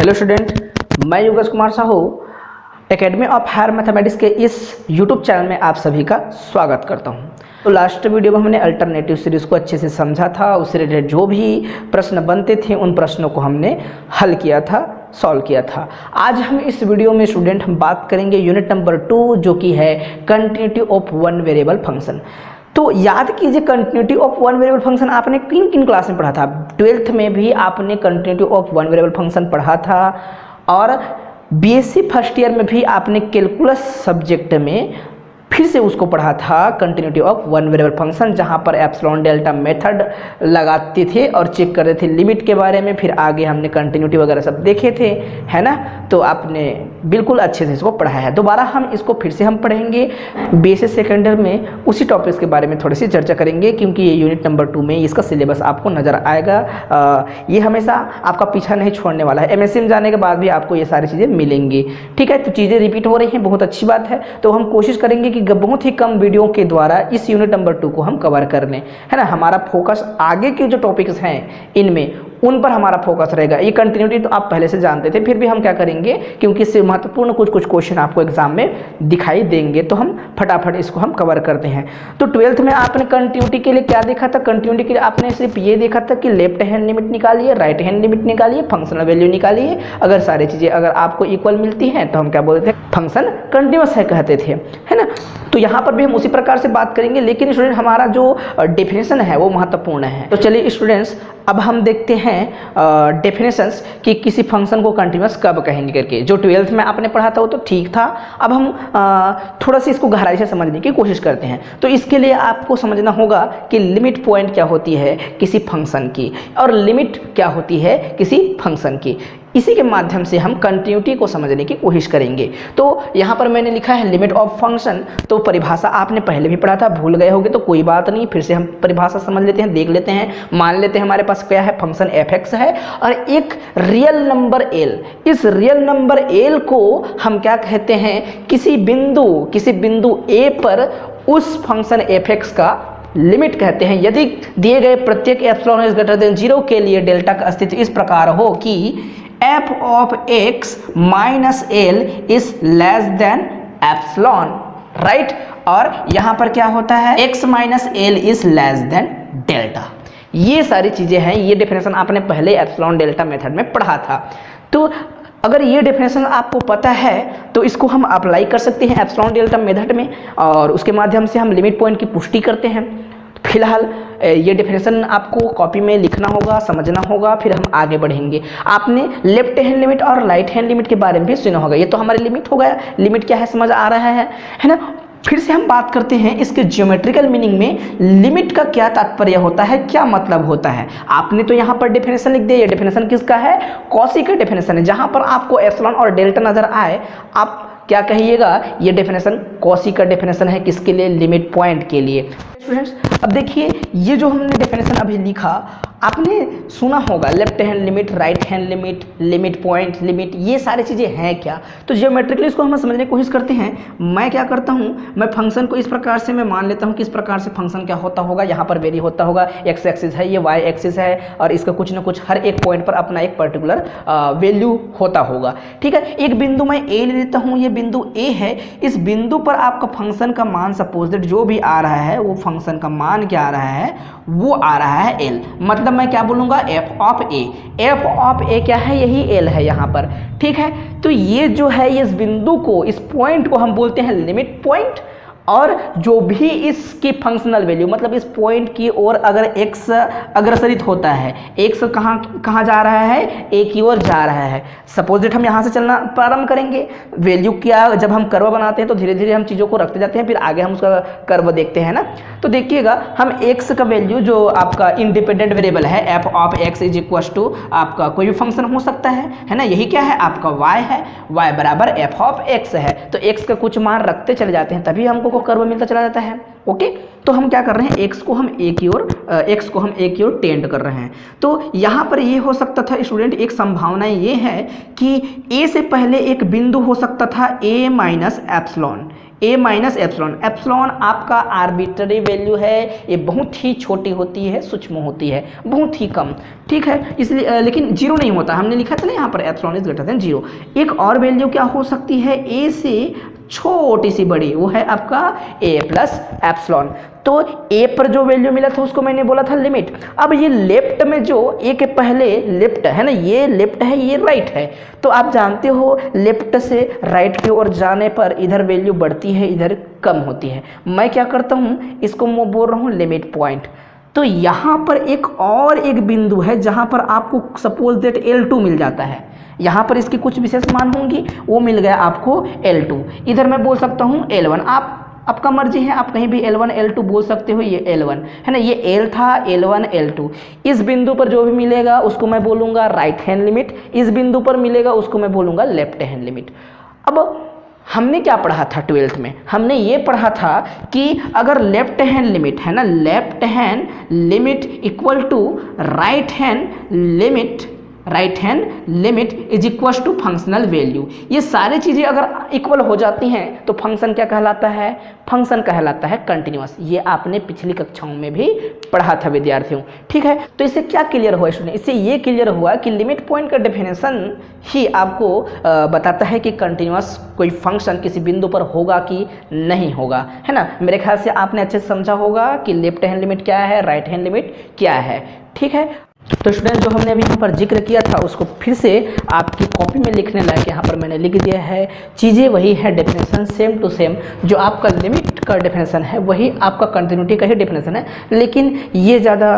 Hello student, मैं Yogesh Kumar Sahu academy of higher mathematics के इस यूट्यूब चैनल में आप सभी का स्वागत करता हूं। तो लास्ट वीडियो में हमने अल्टरनेटिव सीरीज़ को अच्छे से समझा था, उससे रिलेटेड जो भी प्रश्न बनते थे उन प्रश्नों को हमने हल किया था, सॉल्व किया था। आज हम इस वीडियो में स्टूडेंट हम बात करेंगे यूनिट नंबर 2 जो कि है continuity of one variable function. तो याद कीजिए continuity of one variable function आपने किन किन क्लास में पढ़ा था। 12th में भी आपने continuity of one variable function पढ़ा था और बीएससी फर्स्ट ईयर में भी आपने कैलकुलस सब्जेक्ट में फिर से उसको पढ़ा था continuity of one variable function, जहाँ पर एप्सिलॉन डेल्टा मेथड लगाते थे और चेक कर रहे थे लिमिट के बारे में। फिर आगे हमने कंटिन्यूटी वगैरह सब देखे थे, है ना। तो आपने बिल्कुल अच्छे से इसको पढ़ा है। दोबारा हम इसको फिर से हम पढ़ेंगे बीएससी सेकेंड ईयर में, उसी टॉपिक्स के बारे में थोड़ी सी चर्चा करेंगे क्योंकि ये यूनिट नंबर 2 में इसका सिलेबस आपको नज़र आएगा। ये हमेशा आपका पीछा नहीं छोड़ने वाला है। एमएससी में जाने के बाद भी आपको ये सारी चीज़ें मिलेंगी, ठीक है। तो चीज़ें रिपीट हो रही हैं, बहुत अच्छी बात है। तो हम कोशिश करेंगे कि बहुत ही कम वीडियो के द्वारा इस यूनिट नंबर 2 को हम कवर कर लें, है ना। हमारा फोकस आगे के जो टॉपिक्स हैं इनमें उन पर हमारा फोकस रहेगा। ये कंटिन्यूटी तो आप पहले से जानते थे, फिर भी हम क्या करेंगे क्योंकि इससे महत्वपूर्ण कुछ क्वेश्चन आपको एग्जाम में दिखाई देंगे तो हम फटाफट इसको हम कवर करते हैं। तो 12th में आपने कंटिन्यूटी के लिए क्या देखा था? कंटिन्यूटी के लिए आपने सिर्फ ये देखा था कि लेफ्ट हैंड लिमिट निकालिए, राइट हैंड लिमिट निकालिए, फंक्शनल वैल्यू निकालिए। अगर सारी चीज़ें अगर आपको इक्वल मिलती हैं तो हम क्या बोलते थे? फंक्शन कंटिन्यूअस है कहते थे, है ना। तो यहाँ पर भी हम उसी प्रकार से बात करेंगे, लेकिन स्टूडेंट हमारा जो डेफिनेशन है वो महत्वपूर्ण है। तो चलिए स्टूडेंट्स अब हम देखते हैं डेफिनेशंस कि किसी फंक्शन को कंटिन्यूअस कब कहेंगे करके। जो 12th में आपने पढ़ा था वो तो ठीक था, अब हम थोड़ा सा इसको गहराई से समझने की कोशिश करते हैं। तो इसके लिए आपको समझना होगा कि लिमिट पॉइंट क्या होती है किसी फंक्शन की और लिमिट क्या होती है किसी फंक्शन की। इसी के माध्यम से हम कंटिन्यूटी को समझने की कोशिश करेंगे। तो यहाँ पर मैंने लिखा है लिमिट ऑफ फंक्शन। तो परिभाषा आपने पहले भी पढ़ा था, भूल गए होंगे तो कोई बात नहीं, फिर से हम परिभाषा समझ लेते हैं, देख लेते हैं। मान लेते हैं हमारे पास क्या है, फंक्शन f(x) है और एक रियल नंबर l। इस रियल नंबर l को हम क्या कहते हैं, किसी बिंदु a पर उस फंक्शन f(x) का लिमिट कहते हैं। यदि दिए गए प्रत्येक एप्सिलॉन इज ग्रेटर देन 0 के लिए डेल्टा का अस्तित्व इस प्रकार हो कि f of x minus l is less than epsilon, right. और यहाँ पर क्या होता है, x minus l is less than delta. ये सारी चीज़ें हैं, ये डेफिनेशन आपने पहले एप्सिलॉन डेल्टा मेथड में पढ़ा था। तो अगर ये डेफिनेशन आपको पता है तो इसको हम अप्लाई कर सकते हैं एप्सिलॉन डेल्टा मेथड में और उसके माध्यम से हम लिमिट पॉइंट की पुष्टि करते हैं। फिलहाल ये डेफिनेशन आपको कॉपी में लिखना होगा, समझना होगा, फिर हम आगे बढ़ेंगे। आपने लेफ्ट हैंड लिमिट और राइट हैंड लिमिट के बारे में भी सुना होगा। ये तो हमारी लिमिट हो गया, लिमिट क्या है समझ आ रहा है ना। फिर से हम बात करते हैं इसके ज्योमेट्रिकल मीनिंग में लिमिट का क्या तात्पर्य होता है, क्या मतलब होता है। आपने तो यहाँ पर डेफिनेशन लिख दिया। ये डेफिनेशन किसका है? कॉसी का डेफिनेशन है। जहाँ पर आपको एप्सिलॉन और डेल्टा नजर आए आप क्या कहिएगा, ये डेफिनेशन कॉसी का डेफिनेशन है। किसके लिए? लिमिट पॉइंट के लिए। स्टूडेंट्स अब देखिए, ये जो हमने डेफिनेशन अभी लिखा आपने सुना होगा, left hand limit, right hand limit, limit point, limit, ये सारी चीज़ें हैं क्या। तो जियोमेट्रिकली इसको हम समझने की कोशिश करते हैं। मैं क्या करता हूँ, मैं फंक्शन को इस प्रकार से मैं मान लेता हूँ कि इस प्रकार से फंक्शन क्या होता होगा। यहाँ पर वेरी होता होगा, एक्स एक्सिस है, ये वाई एक्सिस है और इसका कुछ ना कुछ हर एक पॉइंट पर अपना एक पर्टिकुलर वैल्यू होता होगा, ठीक है। एक बिंदु मैं ए ले लेता हूँ, ये बिंदु ए है। इस बिंदु पर आपका फंक्शन का मान सपोज जो भी आ रहा है वो फंक्शन का मान क्या आ रहा है, वो आ रहा है एल। मतलब मैं क्या बोलूँगा, f of a. F of a क्या है, यही एल है यहाँ पर, ठीक है। तो ये जो है इस बिंदु को, इस पॉइंट को हम बोलते हैं लिमिट पॉइंट। और जो भी इसकी फंक्शनल वैल्यू मतलब इस पॉइंट की ओर अगर x अग्रसरित होता है, x कहाँ जा रहा है, a की ओर जा रहा है। सपोज दैट हम यहाँ से चलना प्रारंभ करेंगे। वैल्यू क्या, जब हम कर्व बनाते हैं तो धीरे धीरे हम चीज़ों को रखते जाते हैं, फिर आगे हम उसका कर्व देखते हैं ना। तो देखिएगा हम x का वैल्यू जो आपका इंडिपेंडेंट वेरिएबल है f of x is equal to आपका कोई भी फंक्शन हो सकता है ना। यही क्या है, आपका y है, y बराबर f ऑफ x है। तो x का कुछ मान रखते चले जाते हैं तभी हमको कर्व मिलता चला जाता है। ओके, तो हम क्या कर रहे हैं, x को हम a की ओर टेंड कर रहे हैं। तो यहाँ पर ये हो सकता था स्टूडेंट, एक संभावना ये है कि a से पहले एक बिंदु हो सकता था a minus epsilon. A minus epsilon. Epsilon आपका आर्बिट्ररी वैल्यू है, ये बहुत ही छोटी होती है, सूक्ष्म होती है, बहुत ही कम, ठीक है, इसलिए लेकिन जीरो नहीं होता, हमने लिखा था ना यहाँ पर epsilon is greater than zero. एक और वैल्यू क्या हो सकती है, ए से छोटी सी बड़ी, वो है आपका ए प्लस एप्सिलॉन। तो ए पर जो वैल्यू मिला था उसको मैंने बोला था लिमिट। अब ये लेफ्ट में जो ए के पहले लेफ्ट है ना, ये लेफ्ट है, ये राइट है, तो आप जानते हो लेफ्ट से राइट की ओर जाने पर इधर वैल्यू बढ़ती है, इधर कम होती है। मैं क्या करता हूँ, इसको मैं बोल रहा हूँ लिमिट पॉइंट। तो यहाँ पर एक और एक बिंदु है जहाँ पर आपको सपोज दैट L2 मिल जाता है, यहाँ पर इसकी कुछ विशेष मान होंगी, वो मिल गया आपको L2। इधर मैं बोल सकता हूँ L1, आपका मर्जी है, आप कहीं भी L1 L2 बोल सकते हो, ये L1 है ना, ये L था, L1 L2। इस बिंदु पर जो भी मिलेगा उसको मैं बोलूँगा राइट हैंड लिमिट, इस बिंदु पर मिलेगा उसको मैं बोलूँगा लेफ्ट हैंड लिमिट। अब हमने क्या पढ़ा था 12th में, हमने ये पढ़ा था कि अगर लेफ्ट हैंड लिमिट है ना, left hand limit equal to right hand limit, right hand limit is equal to functional value. ये सारी चीज़ें अगर इक्वल हो जाती हैं तो फंक्शन क्या कहलाता है, फंक्शन कहलाता है कंटिन्यूअस। ये आपने पिछली कक्षाओं में भी पढ़ा था विद्यार्थियों, ठीक है। तो इससे क्या क्लियर हुआ स्टूडेंट, इससे ये क्लियर हुआ कि लिमिट पॉइंट का डेफिनेशन ही आपको बताता है कि कंटिन्यूअस कोई फंक्शन किसी बिंदु पर होगा कि नहीं होगा, है ना। मेरे ख्याल से आपने अच्छे से समझा होगा कि लेफ्ट हैंड लिमिट क्या है, राइट हैंड लिमिट क्या है, ठीक है। तो स्टूडेंट जो हमने अभी यहाँ पर जिक्र किया था उसको फिर से आपकी कॉपी में लिखने लायक यहाँ पर मैंने लिख दिया है। चीज़ें वही है, डेफिनेशन सेम टू सेम, जो आपका लिमिट का डेफिनेशन है वही आपका कंटिन्यूटी का ही डेफिनेशन है, लेकिन ये ज़्यादा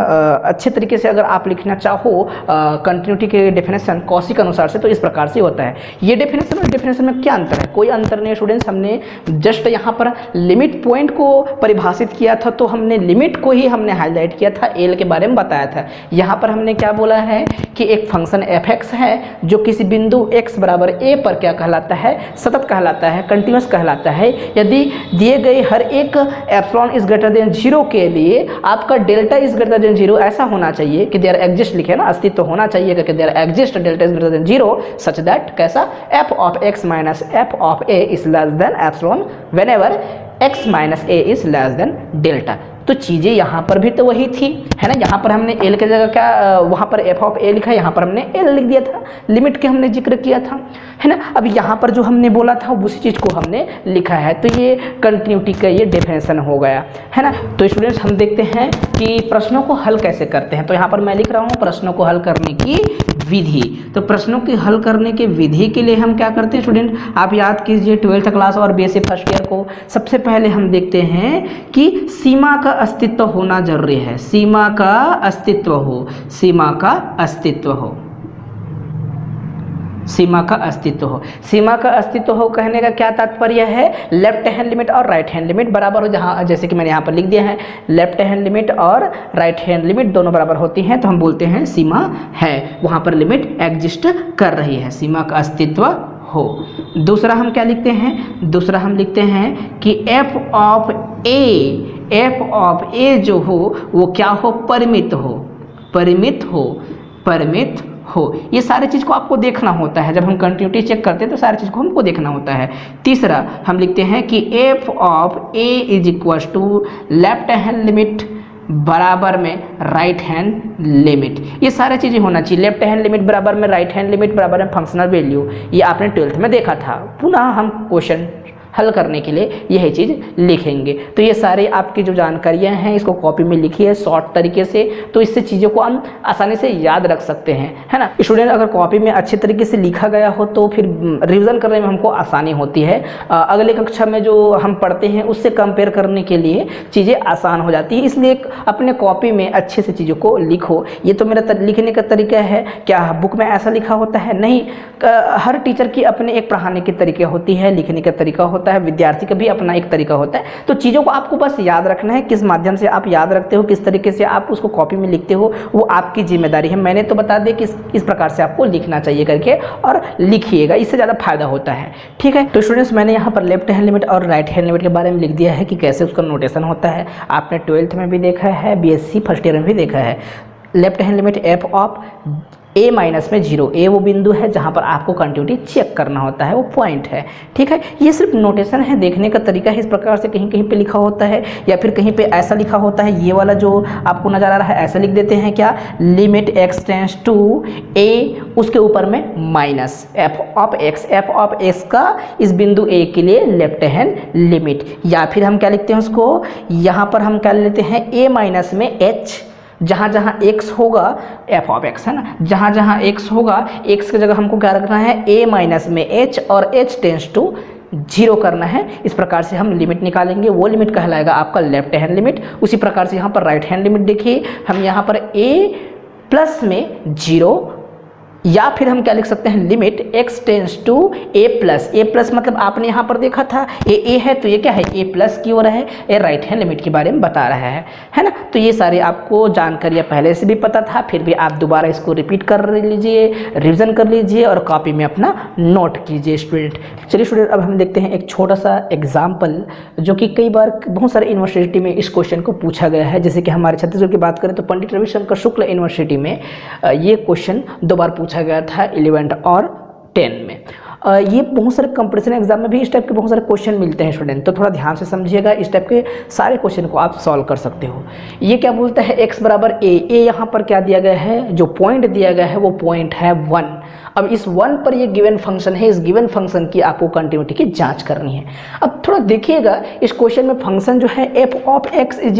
अच्छे तरीके से अगर आप लिखना चाहो कंटिन्यूटी के डेफिनेशन कॉशी के अनुसार से, तो इस प्रकार से होता है। ये डेफिनेशन और डेफिनेशन में क्या अंतर है, कोई अंतर नहीं स्टूडेंट्स। हमने जस्ट यहाँ पर लिमिट पॉइंट को परिभाषित किया था, तो हमने लिमिट को ही हमने हाईलाइट किया था, एल के बारे में बताया था। यहाँ पर हमने क्या बोला है कि एक फंक्शन f(x) है जो किसी बिंदु x बराबर a पर क्या कहलाता है, सतत कहलाता है, कंटिन्यूअस कहलाता है। यदि दिए गए हर एक एप्सिलॉन इज ग्रेटर देन 0 के लिए आपका डेल्टा इज ग्रेटर देन 0 ऐसा होना चाहिए कि देयर एग्जिस्ट, लिखे ना, अस्तित्व होना चाहिए कि there exist delta is greater than 0 such that कैसा, f of x minus f of a is less than epsilon whenever x minus a is less than delta. तो चीज़ें यहाँ पर भी तो वही थी, है ना। यहाँ पर हमने एल की जगह क्या, वहाँ पर एफ ऑफ ए लिखा है, यहाँ पर हमने एल लिख दिया था, लिमिट के हमने जिक्र किया था, है ना। अब यहाँ पर जो हमने बोला था उसी चीज़ को हमने लिखा है, तो ये कंटिन्यूटी का ये डेफिनेशन हो गया, है ना। तो स्टूडेंट्स हम देखते हैं कि प्रश्नों को हल कैसे करते हैं। तो यहाँ पर मैं लिख रहा हूँ प्रश्नों को हल करने की विधि। तो प्रश्नों की हल करने के विधि के लिए हम क्या करते हैं स्टूडेंट, आप याद कीजिए 12th क्लास और BSc फर्स्ट ईयर को। सबसे पहले हम देखते हैं कि सीमा का अस्तित्व होना जरूरी है, सीमा का अस्तित्व हो, सीमा का अस्तित्व हो, सीमा का अस्तित्व हो। सीमा का अस्तित्व हो कहने का क्या तात्पर्य है, लेफ्ट हैंड लिमिट और राइट हैंड लिमिट बराबर हो, जहाँ जैसे कि मैंने यहाँ पर लिख दिया है लेफ्ट हैंड लिमिट और राइट हैंड लिमिट दोनों बराबर होती हैं, तो हम बोलते हैं सीमा है, वहाँ पर लिमिट एग्जिस्ट कर रही है, सीमा का अस्तित्व हो। दूसरा हम क्या लिखते हैं, दूसरा हम लिखते हैं कि f ऑफ a जो हो वो क्या हो, परिमित हो, परिमित हो, परिमित हो। ये सारी चीज़ को आपको देखना होता है, जब हम कंटिन्यूटी चेक करते हैं तो सारी चीज़ को हमको देखना होता है। तीसरा हम लिखते हैं कि f of a is equal to left hand limit बराबर में राइट हैंड लिमिट। ये सारी चीज़ें होना चाहिए, लेफ्ट हैंड लिमिट बराबर में राइट हैंड लिमिट बराबर में फंक्शनल वैल्यू। ये आपने 12th में देखा था। पुनः हम क्वेश्चन हल करने के लिए यही चीज़ लिखेंगे। तो ये सारे आपकी जो जानकारियाँ हैं इसको कॉपी में लिखिए शॉर्ट तरीके से, तो इससे चीज़ों को हम आसानी से याद रख सकते हैं, है ना। स्टूडेंट अगर कॉपी में अच्छे तरीके से लिखा गया हो तो फिर रिवीजन करने में हमको आसानी होती है, अगले कक्षा में जो हम पढ़ते हैं उससे कंपेयर करने के लिए चीज़ें आसान हो जाती है। इसलिए अपने कॉपी में अच्छे से चीज़ों को लिखो। ये तो मेरा लिखने का तरीका है, क्या बुक में ऐसा लिखा होता है, नहीं। हर टीचर की अपने एक पढ़ाने की तरीके होती है, लिखने का तरीका होता है, विद्यार्थी का भी अपना एक तरीका होता है। तो चीज़ों को आपको बस याद रखना है, किस माध्यम से आप याद रखते हो, किस तरीके से आप उसको कॉपी में लिखते हो, वो आपकी जिम्मेदारी है। मैंने तो बता दिया कि इस प्रकार से आपको लिखना चाहिए करके, और लिखिएगा, इससे ज़्यादा फायदा होता है, ठीक है। तो स्टूडेंट्स मैंने यहाँ पर लेफ्ट हैंड लिमिट और राइट हैंड लिमिट के बारे में लिख दिया है कि कैसे उसका नोटेशन होता है। आपने 12th में भी देखा है, BSc फर्स्ट ईयर में भी देखा है। Left hand limit f of a minus में 0, a वो बिंदु है जहाँ पर आपको कंटिन्यूटी चेक करना होता है, वो पॉइंट है। ठीक है, ये सिर्फ नोटेशन है, देखने का तरीका है। इस प्रकार से कहीं कहीं पे लिखा होता है या फिर कहीं पे ऐसा लिखा होता है, ये वाला जो आपको नजर आ रहा है ऐसा लिख देते हैं क्या, limit x tends to a, उसके ऊपर में माइनस f ऑफ x का इस बिंदु a के लिए लेफ्ट हैंड लिमिट। या फिर हम क्या लिखते हैं उसको, यहाँ पर हम क्या लेते हैं a माइनस में h, जहाँ जहाँ x होगा f ऑफ x है ना, जहाँ जहाँ x होगा x की जगह हमको क्या रखना है, a माइनस में h और h टेंस टू 0 करना है। इस प्रकार से हम लिमिट निकालेंगे, वो लिमिट कहलाएगा आपका लेफ्ट हैंड लिमिट। उसी प्रकार से यहाँ पर राइट हैंड लिमिट देखिए, हम यहाँ पर a प्लस में 0, या फिर हम क्या लिख सकते हैं, limit x tends to a plus मतलब आपने यहाँ पर देखा था a है तो ये क्या है, a प्लस की ओर है, ये राइट हैंड लिमिट के बारे में बता रहा है ना। तो ये सारे आपको जानकारियाँ पहले से भी पता था, फिर भी आप दोबारा इसको रिपीट कर लीजिए, रिवीजन कर लीजिए और कॉपी में अपना नोट कीजिए स्टूडेंट। चलिए स्टूडेंट, अब हम देखते हैं एक छोटा सा एग्जाम्पल जो कि कई बार बहुत सारे यूनिवर्सिटी में इस क्वेश्चन को पूछा गया है। जैसे कि हमारे छत्तीसगढ़ की बात करें तो पंडित रविशंकर शुक्ल यूनिवर्सिटी में ये क्वेश्चन 2 बार पूछा गया था, 11 और 10 में। ये बहुत सारे कंपटीशन एग्जाम में भी इस टाइप के बहुत सारे क्वेश्चन मिलते हैं स्टूडेंट, तो थोड़ा ध्यान से समझिएगा। इस टाइप के सारे क्वेश्चन को आप सॉल्व कर सकते हो। ये क्या बोलता है, x बराबर a, यहाँ पर क्या दिया गया है, जो पॉइंट दिया गया है वो पॉइंट है 1। अब इस 1 पर ये गिवन फंक्शन है, इस गिवन फंक्शन की आपको कंटिन्यूटी की जांच करनी है। अब थोड़ा देखिएगा इस क्वेश्चन में फंक्शन जो है f of x is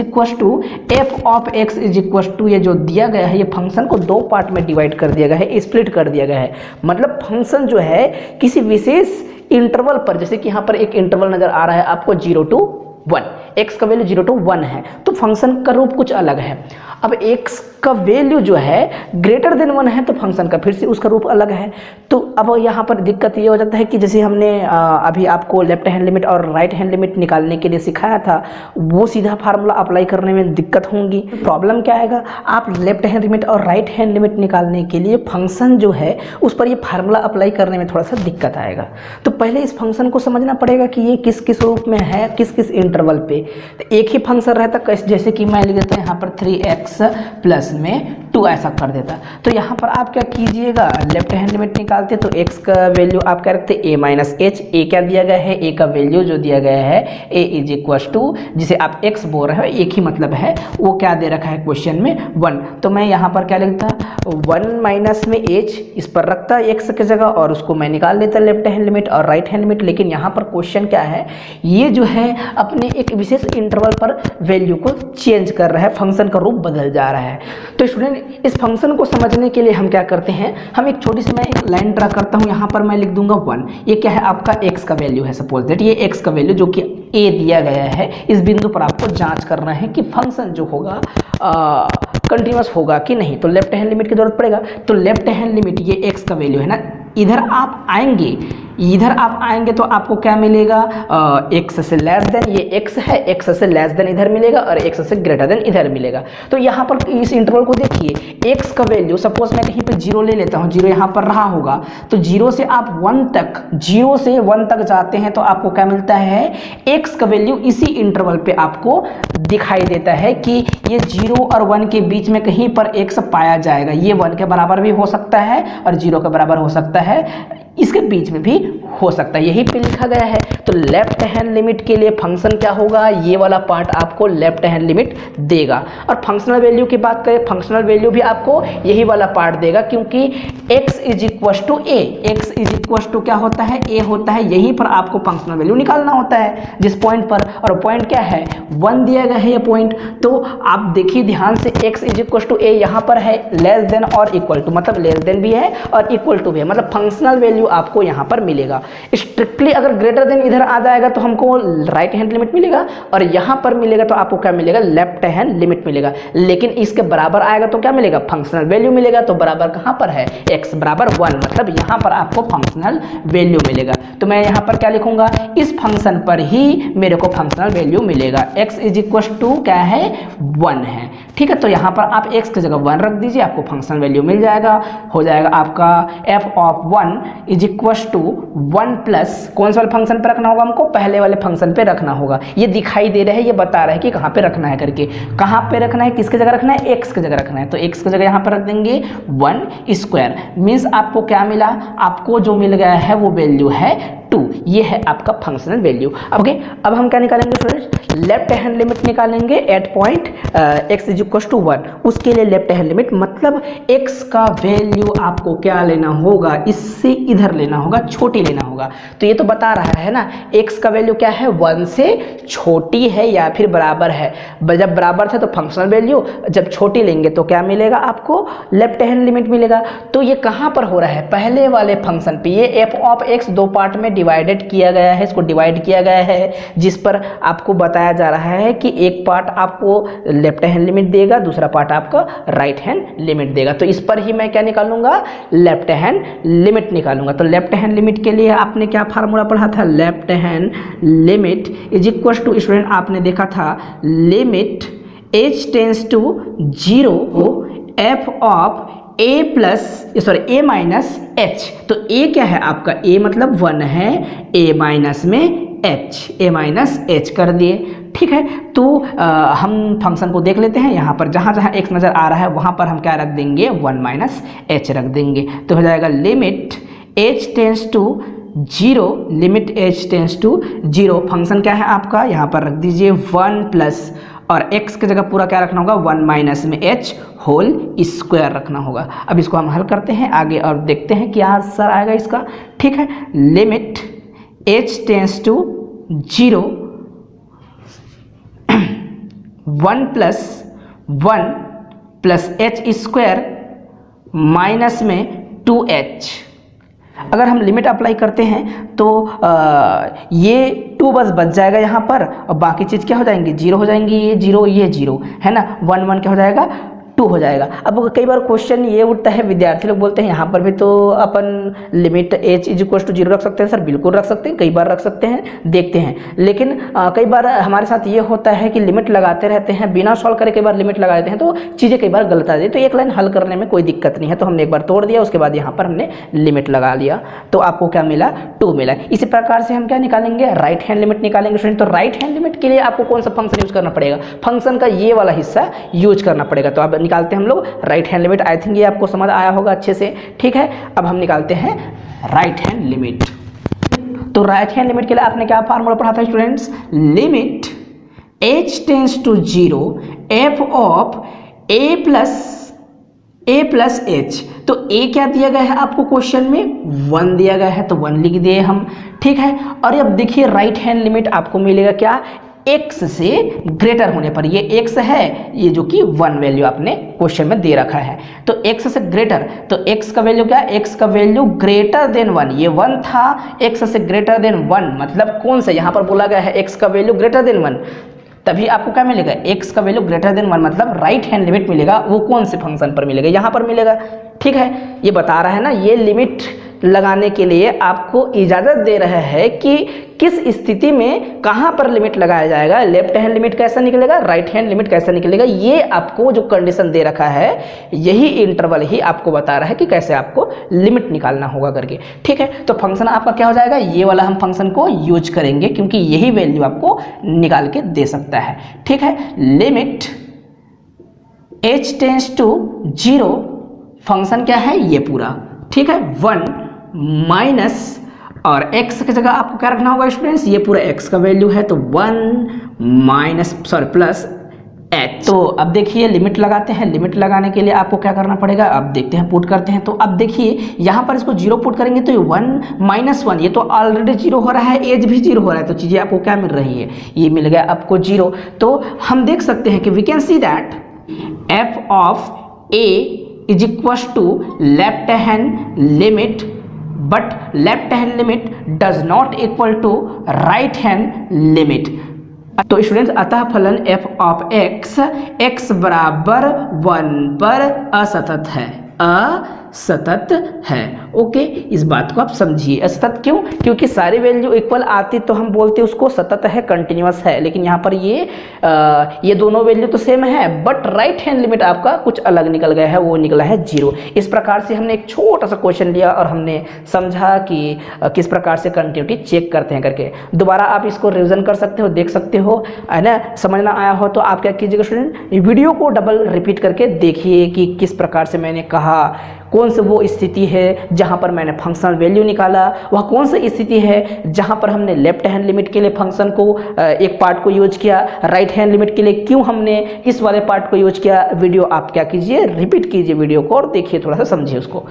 equal to ये जो दिया गया है, ये फंक्शन को 2 पार्ट में डिवाइड कर दिया गया है, स्प्लिट कर दिया गया है। मतलब फंक्शन जो है किसी विशेष इंटरवल पर, जैसे कि यहाँ पर एक इंटरवल नजर आ रहा है आपको 0 to 1, x का वैल्यू 0 to 1 है, तो फंक्शन का रूप कुछ अलग है। अब x का वैल्यू जो है ग्रेटर देन 1 है तो फंक्शन का फिर से उसका रूप अलग है। तो अब यहाँ पर दिक्कत ये हो जाता है कि जैसे हमने अभी आपको लेफ्ट हैंड लिमिट और राइट हैंड लिमिट निकालने के लिए सिखाया था, वो सीधा फार्मूला अप्लाई करने में दिक्कत होंगी। प्रॉब्लम क्या आएगा, आप लेफ्ट हैंड लिमिट और राइट हैंड लिमिट निकालने के लिए फंक्शन जो है उस पर ये फार्मूला अप्लाई करने में थोड़ा सा दिक्कत आएगा। तो पहले इस फंक्शन को समझना पड़ेगा कि ये किस किस रूप में है, किस किस इंटरवल पे। तो एक ही फंक्शन रहता, जैसे कि मैं लिख देता हूँ यहाँ पर 3x प्लस में 2 ऐसा कर देता। तो यहाँ पर आप क्या कीजिएगा, लेफ्ट हैंड लिमिट निकालते तो x का वैल्यू आप क्या रखते, a माइनस h। a क्या दिया गया है, a का वैल्यू जो दिया गया है a इज इक्वल टू, जिसे आप x बोल रहे हो एक ही मतलब है, वो क्या दे रखा है क्वेश्चन में 1। तो मैं यहाँ पर क्या लिखता, 1 माइनस में h इस पर रखता x की जगह और उसको मैं निकाल लेता लेफ्ट हैंड लिमिट और राइट हैंड लिमिट। लेकिन यहाँ पर क्वेश्चन क्या है, ये जो है अपने एक विशेष इंटरवल पर वैल्यू को चेंज कर रहा है, फंक्शन का रूप बदल जा रहा है। तो स्टूडेंट इस फंक्शन को समझने के लिए हम क्या करते हैं, हम एक छोटी सी मैं एक लाइन ड्रा करता हूँ। यहाँ पर मैं लिख दूंगा 1। ये क्या है, आपका x का वैल्यू है। सपोज दैट ये x का वैल्यू जो कि a दिया गया है, इस बिंदु पर आपको जांच करना है कि फंक्शन जो होगा कंटिन्यूअस होगा कि नहीं। तो लेफ्ट हैंड लिमिट की जरूरत पड़ेगा। तो लेफ्ट हैंड लिमिट ये x का वैल्यू है ना, इधर आप आएंगे तो आपको क्या मिलेगा, x से लेस देन, ये x है, x से लेस देन इधर मिलेगा और x से ग्रेटर देन इधर मिलेगा। तो यहाँ पर इस इंटरवल को देखिए, x का वैल्यू सपोज मैं कहीं पे 0 ले लेता हूँ, 0 यहाँ पर रहा होगा, तो 0 से आप 1 तक जाते हैं तो आपको क्या मिलता है, x का वैल्यू इसी इंटरवल पे आपको दिखाई देता है कि ये 0 और 1 के बीच में कहीं पर x पाया जाएगा। ये 1 के बराबर भी हो सकता है और 0 के बराबर हो सकता है, इसके बीच में भी हो सकता है, यही पे लिखा गया है। तो लेफ्ट हैंड लिमिट के लिए फंक्शन क्या होगा, ये वाला पार्ट आपको लेफ्ट हैंड लिमिट देगा। और फंक्शनल वैल्यू की बात करें, फंक्शनल वैल्यू भी आपको यही वाला पार्ट देगा, क्योंकि x is equal to a, x is equal to क्या होता है, a होता है। यहीं पर आपको फंक्शनल वैल्यू निकालना होता है जिस पॉइंट पर, और पॉइंट क्या है, 1 दिया गया है ये पॉइंट। तो आप देखिए ध्यान से, x is equal to a यहाँ पर है, लेस देन और इक्वल टू, मतलब लेस देन भी है और इक्वल टू भी है, मतलब फंक्शनल वैल्यू आपको यहाँ पर मिलेगा। स्ट्रिक्टली अगर ग्रेटर देन इधर आ जाएगा तो हमको राइट हैंड लिमिट मिलेगा, और यहाँ पर मिलेगा तो आपको क्या मिलेगा, लेफ्ट हैंड लिमिट मिलेगा। लेकिन इसके बराबर आएगा तो क्या मिलेगा, फंक्शनल वैल्यू मिलेगा। तो बराबर कहाँ पर है, x बराबर 1, मतलब यहाँ पर आपको फंक्शनल वैल्यू मिलेगा। तो मैं यहाँ पर क्या लिखूंगा, इस फंक्शन पर ही मेरे को फंक्शनल वैल्यू मिलेगा। x इज इक्वल टू क्या है, 1 है। ठीक है। तो यहाँ पर आप x की जगह 1 रख दीजिए, आपको फंक्शन वैल्यू मिल जाएगा, हो जाएगा आपका f of 1 is equal to 1 plus कौन सा वाले फंक्शन पे रखना होगा, हमको पहले वाले फंक्शन पे रखना होगा। ये दिखाई दे रहा है, ये बता रहा है कि कहाँ पे रखना है करके, कहाँ पे रखना है, किसकी जगह रखना है, x की जगह रखना है। तो x की जगह यहाँ पर रख देंगे 1 स्क्वायर, मीन्स आपको क्या मिला, आपको जो मिल गया है वो वैल्यू है 2। ये है आपका फंक्शनल वैल्यू। ओके, अब हम क्या निकालेंगे स्टूडेंट्स, लेफ्ट हैंड लिमिट निकालेंगे at point x is equal to 1। उसके लिए लेफ्ट हैंड लिमिट मतलब x का वैल्यू आपको क्या लेना होगा, इससे इधर लेना होगा, छोटी लेना होगा। तो ये तो बता रहा है ना, x का वैल्यू क्या है, 1 से छोटी है या फिर बराबर है। जब बराबर था तो फंक्शनल वैल्यू, जब छोटी लेंगे तो क्या मिलेगा, आपको लेफ्ट हैंड लिमिट मिलेगा। तो ये कहाँ पर हो रहा है, पहले वाले फंक्शन पे। ये f ऑफ x दो पार्ट में डिवाइडेड किया गया है, इसको डिवाइड किया गया है, जिस पर आपको बताया जा रहा है कि एक पार्ट आपको लेफ्ट हैंड लिमिट देगा, दूसरा पार्ट आपका राइट हैंड लिमिट देगा। तो इस पर ही मैं क्या निकालूंगा, लेफ्ट हैंड लिमिट निकालूंगा। तो लेफ्ट हैंड लिमिट के लिए आपने क्या फार्मूला पढ़ा था, left hand limit is equal to, student आपने देखा था, limit h tends to 0 f of a minus h। तो a क्या है आपका, a मतलब 1 है, a माइनस में h, a माइनस h कर दिए। ठीक है, तो हम फंक्शन को देख लेते हैं। यहाँ पर जहाँ जहाँ x नज़र आ रहा है वहाँ पर हम क्या रख देंगे, 1 माइनस h रख देंगे। तो हो जाएगा limit h tends to 0, limit h tends to 0। Function क्या है आपका, यहाँ पर रख दीजिए 1 प्लस, और x की जगह पूरा क्या रखना होगा, 1 माइनस में h होल स्क्वायर रखना होगा। अब इसको हम हल करते हैं आगे और देखते हैं क्या आंसर आएगा इसका। ठीक है, limit h tends to 0 1 plus h square minus में 2h। अगर हम लिमिट अप्लाई करते हैं तो ये 2 बस बच जाएगा यहाँ पर, और बाकी चीज़ क्या हो जाएंगी, 0 हो जाएंगी, ये 0 ये 0 है ना, 1 1 क्या हो जाएगा, 2 हो जाएगा। अब कई बार क्वेश्चन ये उठता है, विद्यार्थी लोग बोलते हैं यहाँ पर भी तो अपन limit h is equal to 0 रख सकते हैं। सर बिल्कुल रख सकते हैं, कई बार रख सकते हैं, देखते हैं। लेकिन कई बार हमारे साथ ये होता है कि लिमिट लगाते रहते हैं, बिना सॉल्व करे कई बार लिमिट लगा देते हैं, तो चीज़ें कई बार गलत आ जाती है। तो एक लाइन हल करने में कोई दिक्कत नहीं है, तो हमने एक बार तोड़ दिया, उसके बाद यहाँ पर हमने लिमिट लगा लिया, तो आपको क्या मिला, 2 मिला। इसी प्रकार से हम क्या निकालेंगे, राइट हैंड लिमिट निकालेंगे स्टूडेंट। तो राइट हैंड लिमिट के लिए आपको कौन सा फंक्शन यूज करना पड़ेगा, फंक्शन का ये वाला हिस्सा यूज करना पड़ेगा। तो अब निकालते हैं हम लोग right hand limit. I think ये आपको समझ आया होगा अच्छे से। ठीक है, अब हम निकालते हैं राइट हैंड लिमिट। तो राइट हैंड लिमिट के लिए आपने क्या फार्मूला पढ़ा था students, limit h tends to 0 f of a plus h। तो a क्या दिया गया है आपको क्वेश्चन में, 1 दिया गया है, तो 1 लिख दिए हम। ठीक है, और अब देखिए राइट हैंड लिमिट आपको मिलेगा क्या, x से ग्रेटर होने पर। ये x है, ये जो कि 1 वैल्यू आपने क्वेश्चन में दे रखा है, तो x से ग्रेटर, तो x का वैल्यू क्या, x का वैल्यू ग्रेटर देन 1। ये 1 था, x से ग्रेटर देन 1 मतलब कौन सा, यहाँ पर बोला गया है x का वैल्यू ग्रेटर देन 1, तभी आपको क्या मिलेगा, x का वैल्यू ग्रेटर देन 1 मतलब राइट हैंड लिमिट मिलेगा। वो कौन से फंक्शन पर मिलेगा, यहाँ पर मिलेगा। ठीक है, ये बता रहा है ना, ये लिमिट लगाने के लिए आपको इजाज़त दे रहा है कि किस स्थिति में कहाँ पर लिमिट लगाया जाएगा, लेफ्ट हैंड लिमिट कैसा निकलेगा, राइट हैंड लिमिट कैसा निकलेगा। ये आपको जो कंडीशन दे रखा है, यही इंटरवल ही आपको बता रहा है कि कैसे आपको लिमिट निकालना होगा करके। ठीक है, तो फंक्शन आपका क्या हो जाएगा, ये वाला हम फंक्शन को यूज करेंगे क्योंकि यही वैल्यू आपको निकाल के दे सकता है। ठीक है, limit h tends to 0, function क्या है ये पूरा। ठीक है, 1 माइनस, और x की जगह आपको क्या रखना होगा स्टूडेंट्स, ये पूरा x का वैल्यू है, तो 1 माइनस प्लस h। तो अब देखिए लिमिट लगाते हैं। लिमिट लगाने के लिए आपको क्या करना पड़ेगा, अब देखते हैं, पुट करते हैं। तो अब देखिए यहाँ पर इसको 0 पुट करेंगे तो ये 1 माइनस 1, ये तो ऑलरेडी 0 हो रहा है, एज भी 0 हो रहा है, तो चीज़ें आपको क्या मिल रही है, ये मिल गया आपको 0। तो हम देख सकते हैं कि we can see that f of a is equal to left hand limit, but left hand limit does not equal to right hand limit. तो स्टूडेंट्स अतः फलन f ऑफ x बराबर 1 पर असतत है, सतत है। ओके, इस बात को आप समझिए। सतत क्यों? क्योंकि सारी वैल्यू इक्वल आती तो हम बोलते उसको सतत है, कंटिन्यूअस है, लेकिन यहाँ पर ये दोनों वैल्यू तो सेम है, बट राइट हैंड लिमिट आपका कुछ अलग निकल गया है, वो निकला है 0। इस प्रकार से हमने एक छोटा सा क्वेश्चन लिया और हमने समझा कि किस प्रकार से कंटिन्यूटी चेक करते हैं करके। दोबारा आप इसको रिवीजन कर सकते हो, देख सकते हो, है ना। समझ ना आया हो तो आप क्या कीजिएगा स्टूडेंट, वीडियो को डबल रिपीट करके देखिए कि किस प्रकार से मैंने कहा, कौन सी वो स्थिति है जहां पर मैंने फंक्शनल वैल्यू निकाला, वह कौन सी स्थिति है जहां पर हमने लेफ्ट हैंड लिमिट के लिए फंक्शन को एक पार्ट को यूज किया, राइट हैंड लिमिट के लिए क्यों हमने इस वाले पार्ट को यूज किया। वीडियो आप क्या कीजिए, रिपीट कीजिए वीडियो को और देखिए, थोड़ा सा समझिए उसको।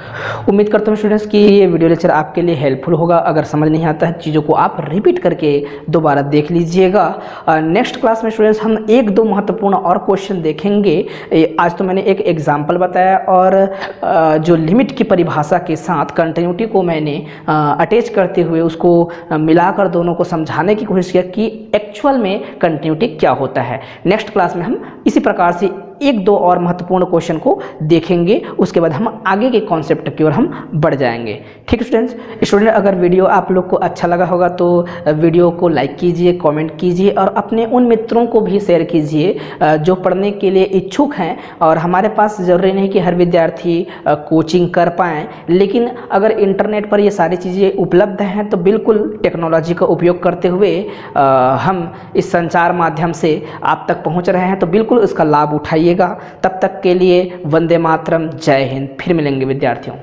उम्मीद करता हूँ स्टूडेंट्स कि ये वीडियो लेक्चर आपके लिए हेल्पफुल होगा। अगर समझ नहीं आता है चीज़ों को आप रिपीट करके दोबारा देख लीजिएगा। नेक्स्ट क्लास में स्टूडेंट्स हम 1-2 महत्वपूर्ण और क्वेश्चन देखेंगे। आज तो मैंने एक एग्जाम्पल बताया और जो लिमिट की परिभाषा के साथ कंटिन्यूटी को मैंने अटैच करते हुए उसको मिलाकर दोनों को समझाने की कोशिश किया कि एक्चुअल में कंटिन्यूटी क्या होता है। नेक्स्ट क्लास में हम इसी प्रकार से 1-2 और महत्वपूर्ण क्वेश्चन को देखेंगे, उसके बाद हम आगे के कॉन्सेप्ट की ओर हम बढ़ जाएंगे। ठीक है स्टूडेंट, अगर वीडियो आप लोग को अच्छा लगा होगा तो वीडियो को लाइक कीजिए, कमेंट कीजिए और अपने उन मित्रों को भी शेयर कीजिए जो पढ़ने के लिए इच्छुक हैं। और हमारे पास ज़रूरी नहीं कि हर विद्यार्थी कोचिंग कर पाएँ, लेकिन अगर इंटरनेट पर ये सारी चीज़ें उपलब्ध हैं तो बिल्कुल टेक्नोलॉजी का उपयोग करते हुए हम इस संचार माध्यम से आप तक पहुँच रहे हैं, तो बिल्कुल इसका लाभ उठाइए। तब तक के लिए वंदे मातरम, जय हिंद। फिर मिलेंगे विद्यार्थियों।